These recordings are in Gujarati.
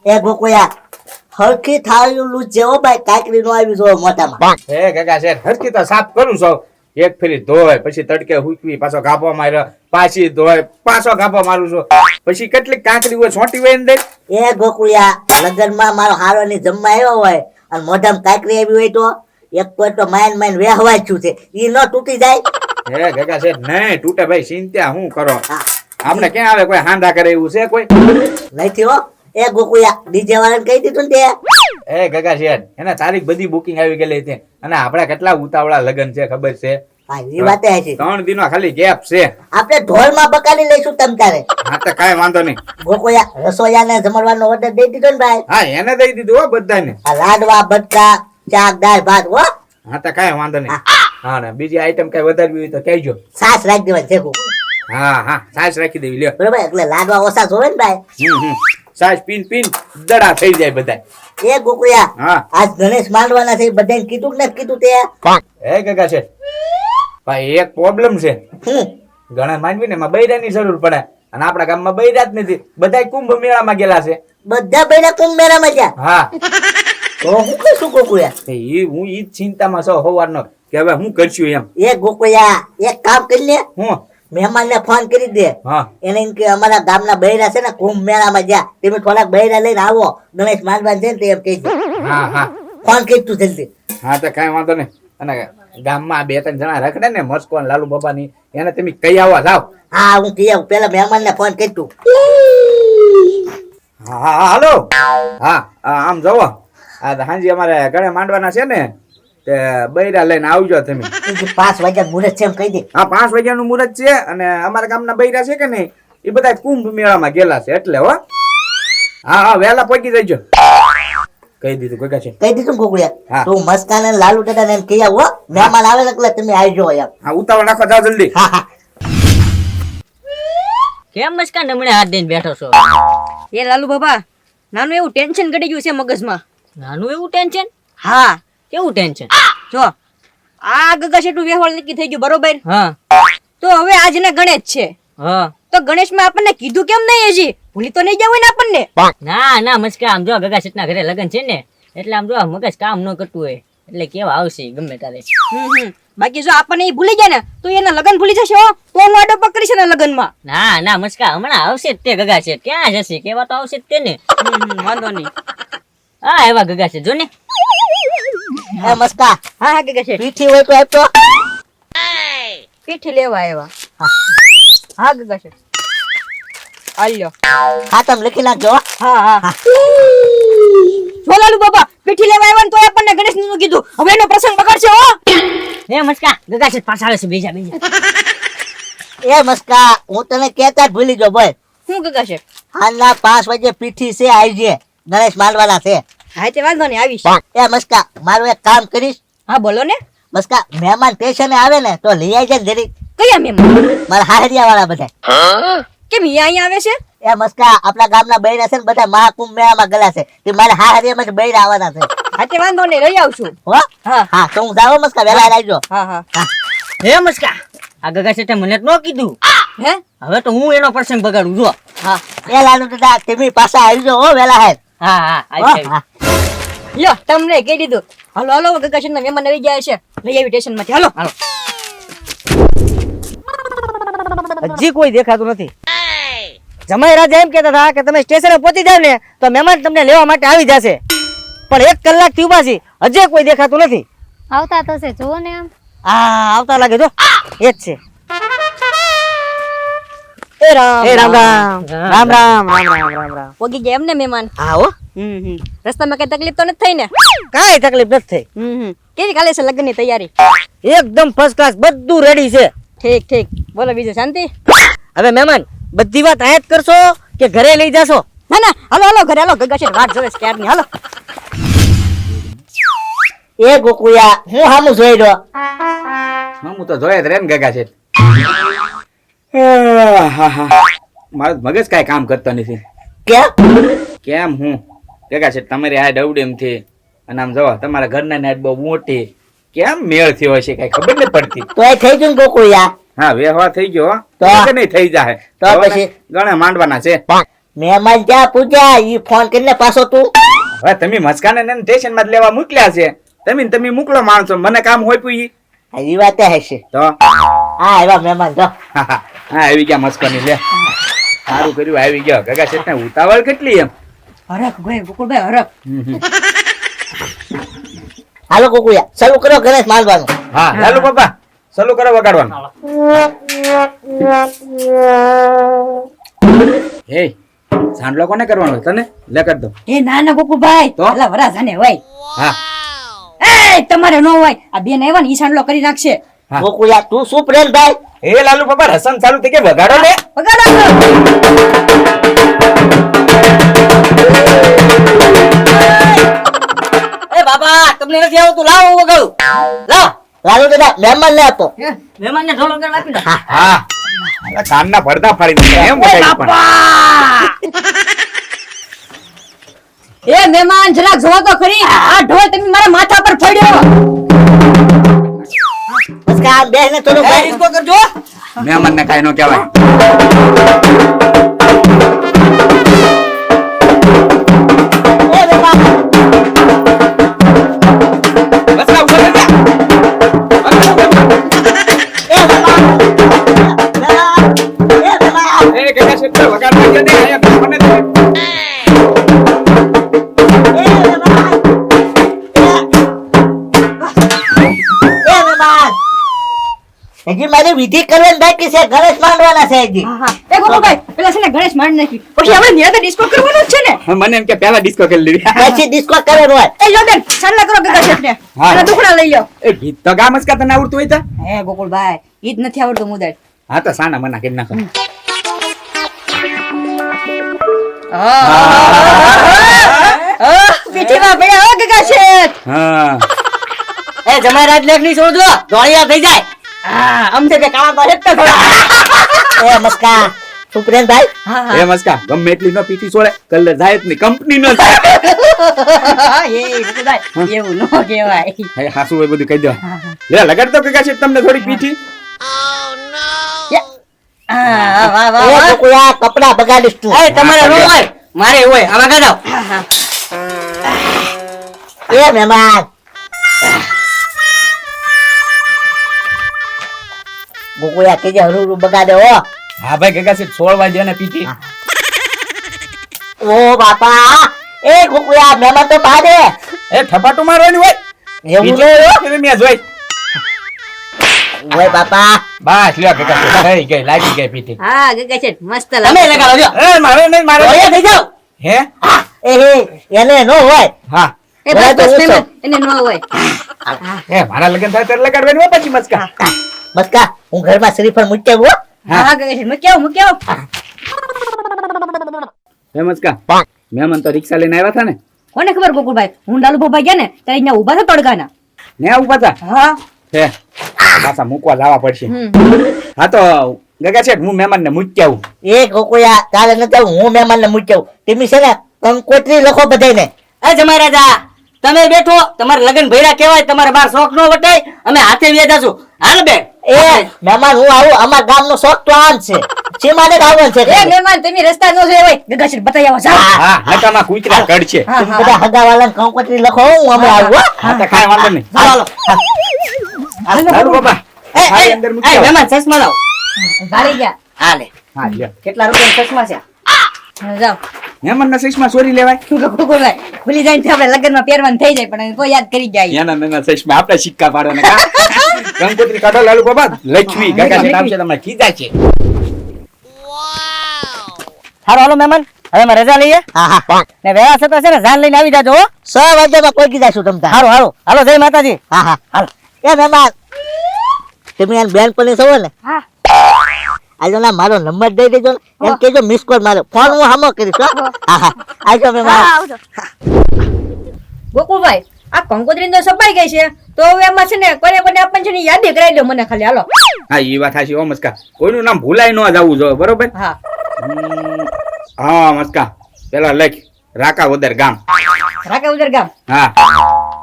એ ગોકુયા હરખી થાળીનું જેવો ભાઈ કાકરી નો આવી જો મોઢામાં. હે કાકા છે હરકી તો સાફ કરું છું. એક ફેરી ધોય પછી તડકે હુકવી પાછો ગાપો માર્યો પાછી ધોય પાછો ગાપો મારું છું પછી કેટલીક કાંકરી હોય છોટી હોય ને એ ગોકુયા લગનમાં મારો હારો ની જમવા આવ્યો હોય અને મોઢામાં કાકરી આવી હોય તો એક કોઈ તો માયન માયન વેહવાય છું છે ઈ ન તૂટી જાય. હે કાકા છે નહીં તૂટે ભાઈ ચિંતા હું કરો આપણે ક્યાં આવે કોઈ હાંડા કરે એવું છે કોઈ નથી હો. એ ગોકુયા ડીજે વાળાને કહી દીધું ને તે એ ગગા શેઠ એને તારીખ બધી બુકિંગ આવી ગયેલી છે અને આપડા કેટલા ઉતાવળા લગન છે ખબર છે. હા એ વાત છે. 3 દિનો ખાલી ગેપ છે. આપણે ઢોલમાં બકાલી લઈશું તમ તારે. હા તો કાઈ વાંધો નહીં. ગોકુયા રસોઈયાને જમણવાનો ઓર્ડર દઈ દીધો ને ભાઈ. હા એને દઈ દીધું હો બધાને. આ લાડવા બટકા ચાક દાળ ભાત હો. હા તો કાઈ વાંધો નહીં. હા ને બીજી આઈટમ કઈ વધારવી હોય તો કહેજો. છાશ રાખી દેવા જેવું. હા છાશ રાખી દેવી લ્યો. બરાબર એટલે લાડવા ઓછા જોવે ને ભાઈ. છાશ પીન દડા થઈ જાય બધા. એ ગોકુયા હા આજ ગણેશ માંડવાના છે બધાને કીધું કે નથી કીધું તે? હે ગગા છે ભાઈ એક પ્રોબ્લેમ છે. ગણેશ માંડવી ને એમાં બૈરાની જરૂર પડે અને આપણા ગામમાં બૈરા જ નથી. બધા કુંભ મેળામાં ગયેલા છે. બધા બૈરા કુંભ મેળામાં ગયા. હા તો હું કશું ગોકુયા? હું ઈ ચિંતામાં છું સવારનો કે હવે હું કરશું એમ. એ ગોકુયા એક કામ કરી લે. હું મહેમાનને ફોન કરી દે. હા એને એમ કે અમારા ગામના બૈરા છે ને કુંભ મેળામાં ગયા તમે થોડાક બૈરા લઈને આવો ગણેશ માંડવા છે ને તે એમ કહેજો. હા ફોન કરી તું જલ્દી. હા તો કઈ વાંધો નહીં. અને ગામમાં 2-3 જણા રખડે ને મસ્કો ને લાલુ બાબા ની એને તમે કઈ આવવા જાવ. હા હું કહી આવું પેલા મહેમાનને ફોન કરી તું. હા હાલો. હા આમ જવો આ હાંજી અમારે ઘરે માંડવાના છે ને તે બૈરા લઈને આવજો તમે. 5 વાગ્યા મુહૂર્ત છે એમ કહી દે. હા 5 વાગ્યાનું મુહૂર્ત છે અને અમારા ગામના બૈરા છે કે નહીં એ બધા કુંભ મેળામાં ગયેલા છે એટલે હો. હા વહેલા પહોંચી જજો. કહી દીધું કોઈ છે. કહી દીધું ગોકુળિયા. હા. તું મસ્કાન અને લાલુ દાદા ને એમ કહી આવો મહેમાન આવે એટલે તમે આવજો એમ. હા ઉતાવળ નાખો જાઓ જલ્દી. હા કેમ મસ્કા નમણે હાથ દઈને બેઠો છો? એ લાલુ બાબા નાનું એવું ટેન્શન ગડી ગયું છે મગજમાં. નાનું એવું ટેન્શન? હા કેવું ટેન્શન? જો આ ગગા શેઠું વ્યવહાર નક્કી થઈ ગયું બરોબર. હા તો હવે આજના ગણેશ છે હા તો ગણેશમાં આપણને કીધું કેમ નહીં હજી? ભૂલી તો નહીં જવું ને આપણને. ના મસ્કા આમ જો ગગા શેઠના ઘરે લગન છે ને એટલે આમ જો મગજ કામ ન કરતું હોય એટલે કેવા આવશે ગમે તારે. બાકી જો આપણને ઈ ભૂલી જાય ને તો એના લગન ભૂલી જશે હો તો હું આડો પકડી છે ને લગનમાં. ના મસ્કા હમણાં આવશે જ તે ગગા શેઠ. ક્યાં જશે કેવા તો આવશે જ તે ને. વાંધો નહીં. હા એવા ગગા શેઠ જો ને. એ મસ્કા હા ગગા શેઠ પીઠી હોય તો આપજો. પીઠી લેવા આવ્યા. હા ગગા શેઠ આલ્યો. ખાતમ લખી નાખજો. હા જો લાલુ બાબા પીઠી લેવા આવ્યા ને તો આપણને ગણેશ નું કીધું હવે એનો પ્રસંગ બગાડશે હો. એ મસ્કા ગગા શેઠ પાછા આવે છે બીજા. એ મસ્કા હું તને કહેતા જ ભૂલી ગયો ભાઈ. હું ગગા શેઠ હાલના 5 વાગે પીઠી છે આવજે ગણેશ માંડવાના છે. હા તે વાંધો નહીં આવીશ. એ મસ્કા મારું એક કામ કરીશ. હા બોલો ને. મસ્કા મહેમાન સ્ટેશને આવે ને તો લઈ આવજે ને જરી. કયા મહેમાન? મારા હાહરિયા વાળા બધા. કેમ અહીંયા આવે છે? એ મસ્કા આપણા ગામના બૈરા છે ને બધા મહાકુંભ મેળામાં ગયેલા છે તે મારા હાહરિયામાં જ બૈરા આવવાના છે. હા તે વાંધો નહીં લઈ આવશું. હો હા હા તો હું જાવ મસ્કા વહેલા આવજો. હા હે મસ્કા આ ગગા શેઠે મને ન કીધું. હે હવે તો હું એનો પ્રસંગ બગાડું જો. હા એ લાલુ દાદા તમે પાછા આવજો હો વહેલા હે. હા હા લ્યો તમને કહી દીધું. હાલો ગગા શેઠ ના મહેમાન આવી ગયા છે લઈ આવી સ્ટેશન માંથી. હાલો હજી કોઈ દેખાતું નથી. જમાઈ રાજા એમ કહેતા હતા કે તમે સ્ટેશને પહોંચી જાવ ને તો મહેમાન તમને લેવા માટે આવી જશે પણ 1 કલાક થી ઉભા છે હજી કોઈ દેખાતું નથી. આવતા થશે જુઓ ને આમ. આવતા લાગે જો એ જ છે. એ રામ રામ. પોગી ગયા એમને મહેમાન? હા હો રસ્તામાં કઈ તકલીફ તો નથી થઈ ને? કાંઈ તકલીફ નથી થઈ. કેવી કાલે છે લગ્ન ની તૈયારી? એકદમ ફર્સ્ટ ક્લાસ બધું રેડી છે. ઠીક બોલો બીજું શાંતિ? હવે મહેમાન બધી વાત આયાત કરશો કે ઘરે લઈ જાશો? ના હાલો ઘરે હાલો ગગા શેઠ વાટ જોવે છે ક્યારની. હાલો એ ગોકુયા હું હામું જોઈ રહ્યો. હું તો જોયે જ રે ને ગગા છે. મારું મગજ કાંઈ કામ કરતો નથી. કેમ હું ગગા છે તમારી હાડ અવડેમ થી અને આમ જવા તમારા ઘરના હાડ બહુ મોટી કેમ મેળ થયો હશે કઈ ખબર નથી પડતી. તો એ થઈ ગયું ગોકુયા. હા વ્યવહાર થઈ ગયો તો નહીં થઈ જાય તો પછી ગણે માંડવાના છે. મહેમાન ક્યાં પૂછ્યા ઈ ફોન કરીને પાછો તું હવે તમે મસ્કાને ને સ્ટેશન માં જ લેવા મોકલ્યા છે તમે મોકલો માણસો મને કામ હોય પૂઈ ઈ વાત હશે તો હા એવા મહેમાન જો હા આવી ગયા મસ્કાની લે સારું કર્યું આવી ગયો ગગા શેઠ ને ઉતાવળ કેટલી એમ હરખ ભાઈ ગોકુળભાઈ હરખ હાલો કુકુયા શરૂ કરો ગણેશ માંડવાનું હા લાલુ બાપા ચાલુ કરો વગાડવાનું હે સાંડલો કોને કરવાનો તને લે કર દો એ ના ના ગોકુળભાઈ તો? અલા વરાજાને હોય હા એ તમારે નો હોય આ બેન આવ્યા ને ઈ સાંડલો કરી નાખશે હા. કુકુયા તું શું પ્રેમ ભાઈ એ લાલુ બાપા રસમ ચાલુ થઈ કે વગાડો લે વગાડો એ બાબા તમને નથી આવતું લાવો હું વગાડું લાવ લાલુ દાદા મહેમાન ને આપો મહેમાન ને ઢોલ વગાડ આપી દે હા અલા કાનના પડદા ફાડી દીધા એમ વગાડી પણ એ મહેમાન જરાક જોવો તો ખરી આ ઢોલ તમે મારા માથા પર ફોડ્યો બસ કે આ બેન ને થોડું ભાઈ ડિસ્કો કરજો મહેમાન ને કાઈ નો કહેવાય એ મહેમાન બસ આ ઉભો થઈ જા એ મહેમાન એ મહેમાન એ ગગા શેઠ તો વગાડવા ગયા ને આયા મને તો એ મહેમાન એ મહેમાન હજી મારી વિધિ કરવાની બાકી છે ગણેશ માંડવાના છે હજી એ ગોકુળભાઈ પેલા છે ને ગણેશ માંડ નાખી પછી આપણે નિરાતે ડિસ્કો કરવાનો જ છે ને મને એમ કે પહેલા ડિસ્કો કરી લીધી પછી ડિસ્કો કરવાનું હોય એ લો બેન ચાંદલા કરો ગગા શેઠને હા. અને દુખડા લઈ લો એ ગીત તો ગામ જ કા તને આવડતું હોય તો હે ગોકુળભાઈ ઈ જ નથી આવડતું મુદાય હા તો સાના મના કરી નાખો પીઠીમાં પડ્યા હો ગગા શેઠ હા એ જમાઈ રાત લેખ ની છોડજો ધોળિયા થઈ જાય હા અમથે બે કાળા પાડે જ થોડા એ મસ્કા સુપ્રેમ ભાઈ એ મસ્કા ગમે એટલી નો પીઠી છોડે કલર જાય જ નહીં કંપની નો જાય એ ગોકુળભાઈ એવું નો કહેવાય હે હાસુ હોય બધું કહી દો લે લગાડ દો કે છે તમને થોડી પીઠી હા વાહ વાહ એ વાહ કુકુયા કપડા બગાડીશ તું એ તમારે નો હોય મારે હોય આ વગાડો એ મહેમાન કુકુયા કે જે હરું બગાડે હો હા ભાઈ ગગા છે 16 વાગે ને પીઠી ઓ બાપા એ કુકુયા મહેમાન તો પાડે એ થપાટું મારવાની હોય એવું નહીં હો. મેં જોઈ ઓય બાપા બસ લ્યો ગગા છે થઈ ગઈ લાગી ગઈ પીઠી હા ગગા શેઠ મસ્ત તમે લાગે લગાડો જો એ મારે નહીં મારે ધોળિયા થઈ જાવ હે એ હે એને નો હોય હા એ બસ તો બસ હું મહેમાન એને નો હોય એ મારા લગન થાય ત્યારે લગાડવાની હોય પછી મસ્કા મસ્કા હું ઘરમાં શ્રીફળ મૂકી આવું હો. હા ગગા શેઠ મૂક્યો હે મસ્કા મહેમાન તો રિક્ષા લઈને આવ્યા હતા ને કોને ખબર ગોકુળભાઈ હું લાલુ બાબા ગયા ને ત્યારે અહીંયા ઊભા હતા તડકાના ને આવું પાછા હા હે પાછા મૂકવા જવા પડશે હા તો ગગા છે હું મહેમાન ને મૂકી આવું એ કુકુયા તારે નથી આવું હું મહેમાન ને મૂકી આવું તમે છે ને કંકોત્રી લખો બધાને એ જમાઈ રાજા તમે બેઠો તમારે લગન ભર્યા કહેવાય તમારે બાર શોખ નો વટાય અમે હાથે વ્યા જાશું હાલ બે એ મહેમાન હું આવું અમાર ગામનો શોખ તો આમ છે સીમાને જ આવવાનું છે એ મહેમાન તમે રસ્તા નો જોયા હોય ગગા શેઠ બતાવી આવો જાઓ હા નકામાં કૂતરા કડશે હા તમે બધા હગાવાલાને કંકોત્રી લખો હું હમણાં આવું હો. હા તો કાંઈ વાંધો નહીં હાલો હાલો બાબા એ થાળી અંદર મૂકી આવો. મહેમાન ચશ્મા લાવો ભારી ગયા હાલે હા લ્યો કેટલા રૂપિયા ચશ્મા છે જાઓ મહેમાનના ચશ્મા ચોરી લેવાય ગોકુળભાઈ ભૂલી જાય ને આપણે લગ્નમાં પહેરવાનું થઈ જાય પણ કોઈ યાદ કરી જાય એના ચશ્મા આપણે સિક્કા પાડવાના કા કંકોત્રી કાઢો લાલુ બાબા લક્ષ્મી ગગા છે નામ છે તમને ખીજાય છે હાલો હાલો મહેમાન હવે અમે રજા લઈએ હા હા ને વેળા થતા છે ને જાન લઈને આવી જાજો હો 6 વાગ્યામાં પહોંચી જશું તમ તાર. હાલો હાલો હાલો જય માતાજી હા હા હાલો એ મહેમાન તમે એને બેન પણ છો ને હા આજો ના મારો નંબર દઈ દેજો ને એમ કેજો મિસ કોલ મારો ફોન હું હામો કરીશ હો. હા હા આજો મહેમાન આવજો ગોકુળભાઈ આ કંકોત્રી તો સપાઈ ગઈ છે તો હવે એમાં છે ને કોને કોને આપણને છે ને યાદ કરાવી દો મને ખાલી હાલો હા એ વાત સાચી હો મસ્કા કોઈનું નામ ભૂલાય ન જવું જોઈએ બરોબર હા હા મસ્કા પેલા લખ રાકા વદર ગામ રાકે ઉદર ગામ હા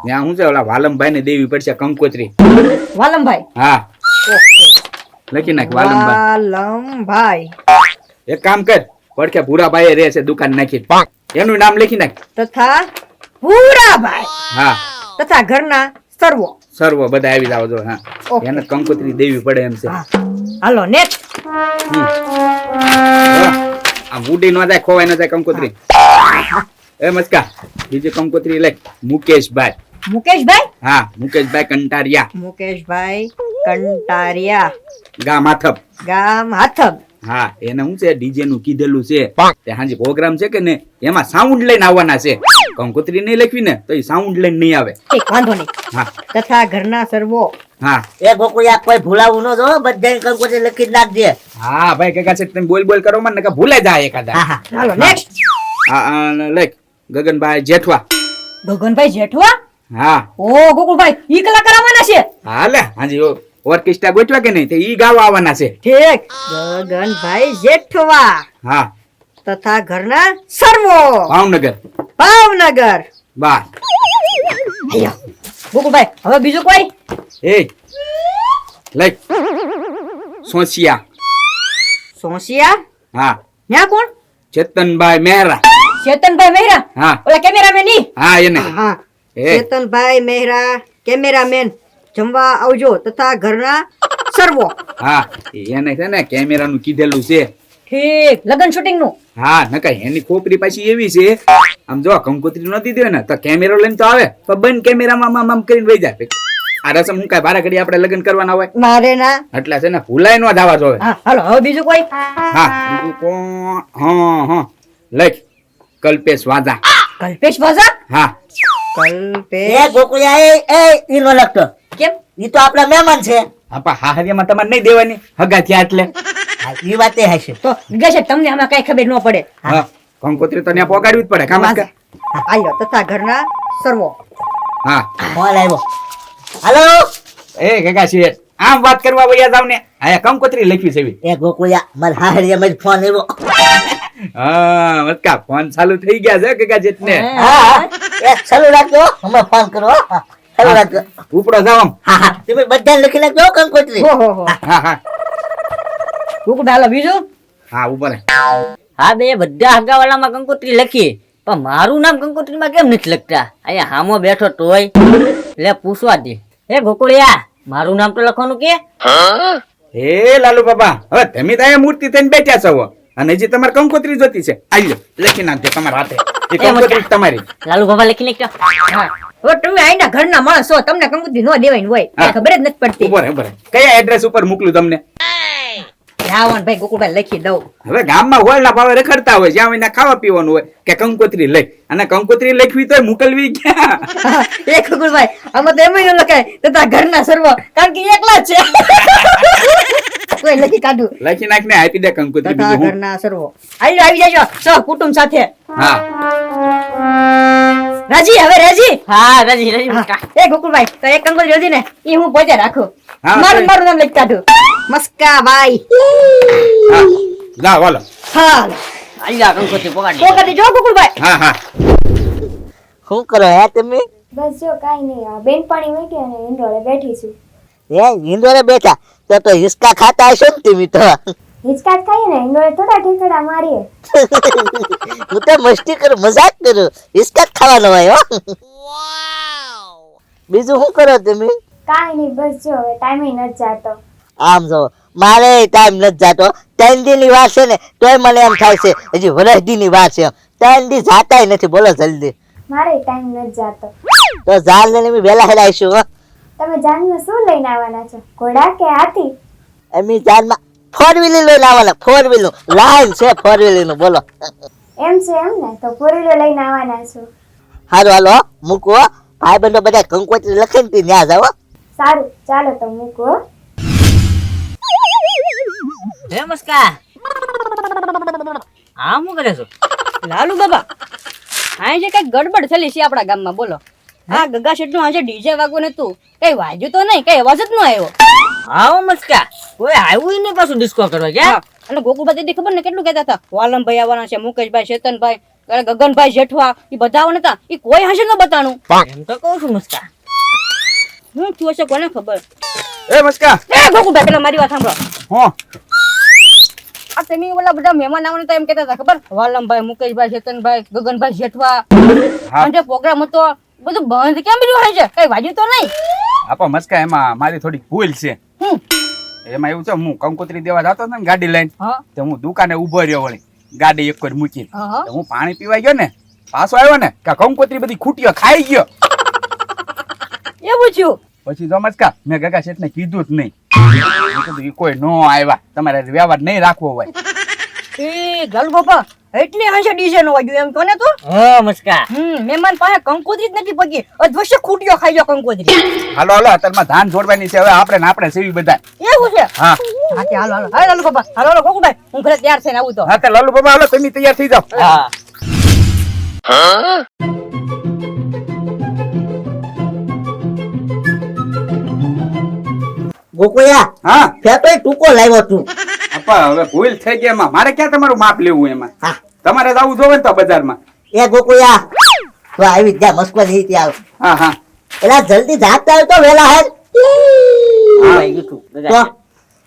ત્યાં હું છે ઓલા વાલમભાઈ ને દેવી પડશે કંકોત્રી વાલમભાઈ હા લખી નાખ વાલમભાઈ વાલમભાઈ એક કામ કર પડખે ભૂરાભાઈ રહે છે દુકાન નાખી, એનું નામ લખી નાખ. તથા ભૂરાભાઈ હા તથા ઘરના સર્વો. સર્વ બધા આવી જાવ જો. હા ઓકે. એને કંકોત્રી દેવી પડે એમ છે. હા. હાલો નેક્સ્ટ. આ બુડી નો જાય, ખોવાય ન જાય કંકોત્રી. એ મસ્કા બીજી કંકોત્રી લખ. મુકેશભાઈ. મુકેશભાઈ. હા મુકેશભાઈ કંટારિયા, મુકેશભાઈ કંટારિયા, ગામ હાથપ. ગામ હાથબ. હા એને શું છે ડીજે નું કીધેલું છે તે હાંજે પ્રોગ્રામ છે કે ને એમાં સાઉન્ડ લઈને આવવાના છે. કંકોત્રી નહીં લખવી ને તો એ સાઉન્ડ લઈને નહીં આવે. ઠીક વાંધો નહીં. હા તથા ઘરના સર્વો. હા એ ગોકુળિયા કોઈ ભૂલાવું ન જો, બધાને કંકોત્રી લખી જ નાખજે. હા ભાઈ કાકા છે તમે બોલ બોલ કરો મને કે ભૂલાઈ જાય એકાદા. હા હા હાલો નેક્સ્ટ. હા લખ. ગગનભાઈ જેઠવા. ગગનભાઈ જેઠવા. હા ઓ ગોકુળભાઈ ઈ કલાકાર આવવાના છે. હાલે હાજી ઓર્કેસ્ટ્રા ગોઠવા કે નહીં તે ઈ ગાવા આવવાના છે. ઠીક. ગગનભાઈ જેઠવા હા તથા ઘરના સર્વો. ભાવનગર. ભાવનગર. બા આયો. ગોકુળભાઈ હવે બીજું કોઈ. એ લખ. સોસિયા. સોસિયા. હા ન્યા કોણ. ચેતનભાઈ મહેરા. ચેતનભાઈ મહેરા. હા ઓલા કેમેરામેન ની. હા એને. હા એ ચેતનભાઈ મહેરા કેમેરામેન જમવા આવજો તથા ઘરના સર્વો. હા એને છે ને કેમેરાનું કીધેલું છે. ઠીક. લગન શૂટિંગ નું. હા નકાઈ એની ખોપરી પાછી એવી છે આમ જો કંકોત્રી નતી દે ને તો કેમેરો લઈને તો આવે તો બંધ કેમેરામાં આમ કરીને વહી જાય. આ રસમ હું કાંઈ બારા ઘડી આપણે લગ્ન કરવાના હોય મારે ના. એટલે છે ને ભૂલાય ન જવા જોવે. હા હાલો હવે બીજું કોઈ. હા બીજું કોણ. હા હા લખ. કલ્પેશ વાજા. કલ્પેશ વાઝા. હા કલ્પેશ. એ ગોકુળિયા એ ઈ નો લખતો, કેમ. ઈ તો આપણા મહેમાન છે. આપા હાહરિયામાં તમારે નહીં દેવાની હગા થયા એટલે. હા, ઈ વાત એ હશે. તો ગશે તમને આમાં કઈ ખબર ન પડે. હા કંકોત્રી તો ત્યાં પોગાડવી જ પડે કામ જ કર. આયો તથા ઘરના સર્વો. હા ફોન આવ્યો. હાલો એ કાકા છે આમ વાત કરવા વયા જાવ ને આયા કંકોત્રી લખવી છે એવી. એ ગોકુળિયા મારા હાહરિયામાં જ ફોન આવ્યો. હા મતકા ફોન ચાલુ થઈ ગયા છે કાકા જેટને. હા હા એ ચાલુ રાખજો, હમણાં ફોન કરો. હા, ચાલુ રાખજો. ઉપડો જાવ આમ. હા હા તમે બધાને લખી નાખજો કંકોત્રી. ઓહો. હા હા ગોકુળ હાલો બીજું. હા ઉપર. હા બે બધા હગાવાલામાં કંકોત્રી લખી પણ મારું નામ કંકોત્રીમાં કેમ નથી લખતા? અહીંયા હામો બેઠો તોય એટલે પૂછવા દે. એ ગોકુળિયા મારું નામ તો લખવાનું કે. હે લાલુ બાબા હવે તમે તો અહીંયા મૂર્તિ થઈને બેઠા છો અને હજી તમારે કંકોત્રી જોતી છે. આલ્યો લખી નાખજો તમારા હાથે. એ કંકોત્રી તમારી. લાલુ બાબા લખી નાખજો. હા હવે તમે આઈના ઘરના માણસ છો, તમને કંકુતી ન દેવાય હોય હા. ખબર જ નથી પડતી. ઉપર કયા એડ્રેસ ઉપર મોકલું તમને? જાવન ભાઈ ગોકુળભાઈ લખી દઉં. હવે ગામમાં હોળના ભાવે રખડતા હોય જ્યાં એને ખાવા પીવાનું હોય કે કંકોત્રી લઈ અને કંકોત્રી લખવી તો મોકલવી ક્યાં? એ ગોકુળભાઈ આમાં તો એમ ન લખાય તથા ઘરના સર્વ, કારણ કે એકલા જ છે. કોઈ લખી કાઢું લખી નાખને આપી દે કંકોત્રી. તથા બીજું હું? ઘરના સર્વ. આવી જાજો સહ કુટુંબ સાથે. હા રાજી હવે રાજી. હા રજી રજી હા. મસ્કા. એ ગોકુળભાઈ તો એક કંકોત્રી હતી ને એ હું પોતે રાખું. હા, મારું ભાઈ. મારું નામ લખી કાઢું. મસ્કાભાઈ. હા જાઓ હાલો. હા આલ્યા કંકોત્રી પકડી. તો કરી જો ગોકુળભાઈ. હા હા શું કરો હે તમે? બસ જો કાંઈ નહીં, આ બેનપાણી મૂકી અને ઈંડોળે બેઠી છું. એ ઈંડોરે બેઠા તો હિસકા ખાતા હશો ને તમે તો. હિચકાટ ખાઈએ ને ઈંડોળે થોડા ઠેકડા મારીએ. હું તો મસ્તી કરું, મજાક કરું, હિસકા જ ખાવાનો હોય હો. બીજું શું કરો તમે? કાંઈ નહીં, બસ જો હવે ટાઈમે નથી જાતો. આમ જો મારે ટાઈમ નથી જાતો. 3 દી ની વાર છે ને તોય મને એમ થાય છે હજી વર્ષ દી ની વાર છે. 3 દી જાતાય નથી. બોલો જલ્દી. મારે ટાઈમ નથી જાતો. તો જાલ લઈને અમે વહેલા હેલા આવીશું હો. તમે જાનમાં શું લઈને આવવાના છો, ઘોડા કે હાથી? અમે જાલમાં 4 વ્હીલર લઈને આવવાના. 4 વ્હીલર લાઈન છે 4 વ્હીલર નું. બોલો એમ છે એમ ને, તો ફોરીલો લઈને આવવાના છો. સારું હાલો હો, મૂકવો. ભાઈ બંધો બધા કંકોત્રી લખે ને ત્યાં જાવ હો. સારું ચાલો તો મૂકો હો. હે મસ્કા આ શું કરે છો? લાલુ બાબા આ જે કઈ ગડબડ થયેલી છે આપણા ગામમાં. બોલો હા ગગા શેઠનું આજે ડીજે વાગવું નતું, કઈ વાગ્યું તો નહીં, કઈ અવાજ જ ન આવ્યો. આવો મસ્કા કોઈ આવ્યું નહીં પાછું ડિસ્કો કરવા કે. હા, અને ગોકુળભાઈ દીદી ખબર ને કેટલું કહેતા હતા વાલમભાઈ આવવાના છે, મુકેશભાઈ, ચેતનભાઈ, ગગનભાઈ જેઠવા, એ બધા આવવાના હતા. એ કોઈ હાજર ન બતાનું. એમ તો કહું છું મસ્કા. હું થયું હશે કોને ખબર. એ મસ્કા. એ ગોકુળભાઈ પેલા મારી વાત સાંભળો. હો આ તમે ઓલા બધા મહેમાન આવવાના હતા એમ કહેતા હતા ખબર વાલમભાઈ મુકેશભાઈ ચેતનભાઈ ગગનભાઈ જેઠવા હા. અને જે પ્રોગ્રામ હતો બધું બંધ કેમ રહ્યું હોય છે કઈ વાજ્યું તો નહીં આપા મસ્કા એમાં મારી થોડીક ભૂલ છે હું એમાં એવું છે હું કંકોત્રી દેવા જતો હતો ને ગાડી લઈને હા તો હું દુકાને ઉભો રહ્યો વળી ગાડી એક વાર મૂકી હા તો હું પાણી પીવા ગયો ને પાછો આવ્યો ને કે કંકોત્રી બધી ખૂટીઓ ખાઈ ગયો એવું થયું પછી તો મસ્કા મેં ગગા શેઠ ને કીધું જ નહીં મેં કીધું ઈ કોઈ નો આવ્યા તમારે વ્યવહાર નહીં રાખવો હોય એ ગલ ગોપા એટલી હાંસે ડીજે નો વાગ્યું એમ કોને તો હા મસ્કા મહેમાન પાસે કંકોત્રી જ નથી પગી અધવશ્ય ખૂટ્યો ખાઈ ગયો કંકોત્રી હાલો હાલો અત્યારમાં ધાન જોડવાની છે હવે આપણે સેવી બધા એવું છે હા હા તે હાલો હાલો હાલો ગોપા હાલો હાલો ગોકુભાઈ હું ઘરે તૈયાર થઈને આવું તો હા તો લાલુ બાબા હાલો તમે તૈયાર થઈ જાઓ હા ગોકુળિયા હા ફેટો ટૂંકો લાવ્યો તું આપા હવે ભૂલ થઈ ગઈ એમાં મારે ક્યાં તમારું માપ લેવું એમાં હા તમારે જવું જોવે ને તો બજારમાં એ ગોકુળિયા તો આવી જા મસ્કો નહીં ત્યાં હા હા એલા જલ્દી જાગતા હોય તો વેલા હે આવી ગયું તું તો ગગા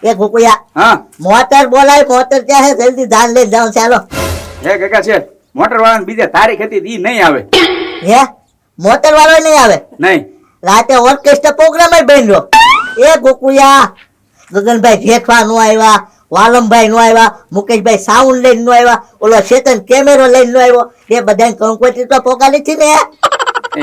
એ ગોકુળિયા હા મોટર બોલાય મોટર ત્યાં હે જલ્દી ધાન લઈને જાઉં ચાલો હે ગગા શેઠ મોટર વાળાને બીજે તારીખ હતી ઈ નહીં આવે હે મોટર વાળો નહીં આવે નહીં રાતે ઓર્કેસ્ટ્રા પ્રોગ્રામ બન્યો એ ગોકુળિયા ગગનભાઈ જેઠવા નો આવ્યા વાલમભાઈ નો આવ્યા મુકેશભાઈ સાઉન્ડ લઈને નો આવ્યા ઓલો ચેતન કેમેરો લઈને નો આવ્યો એ બધાને કંકોત્રી તો પોકાડી હતી ને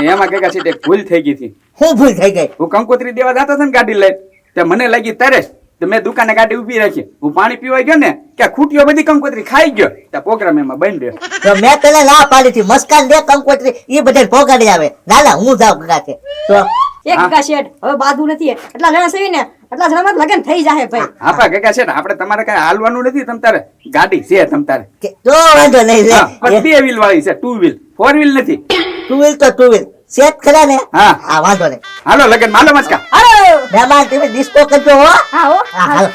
એમાં ગગા શેઠ એક ભૂલ થઈ ગઈ હતી હું ભૂલ થઈ ગઈ હું કંકોત્રી દેવા જતો હતો ને ગાડી લઈને તે મને લાગી તરસ તો મેં દુકાને ગાડી ઉભી રાખી હું પાણી પીવા ગયો ને કે ખૂટીઓ બધી કંકોત્રી ખાઈ ગયો ત્યાં પ્રોગ્રામ એમાં બની રહ્યો તો મેં તને ના પાડી હતી મસ્કાન દે કંકોત્રી એ બધાને પોકાડી આવે ના હું જાઉં ગગા છે તો એક ગગા શેઠ હવે બાદુ નથી એટલા જણા સવી ને એટલા જણામાં જ લગન થઈ જાય ભાઈ આપા ગગા શેઠ આપણે તમારે કઈ હાલવાનું નથી તમ તારે ગાડી છે તમ તારે તો વાંધો નહીં હા, પણ લે 2 વ્હીલ વાળી છે 2 વ્હીલ 4 વ્હીલ નથી ટુ વ્હીલ તો ટુ વ્હીલ સેટ ખરા ને હા. હા વાંધો નહીં હાલો લગન માલો મસ્કા હાલો મહેમાન તમે ડિસ્કો કરજો હો હા હો હા હાલો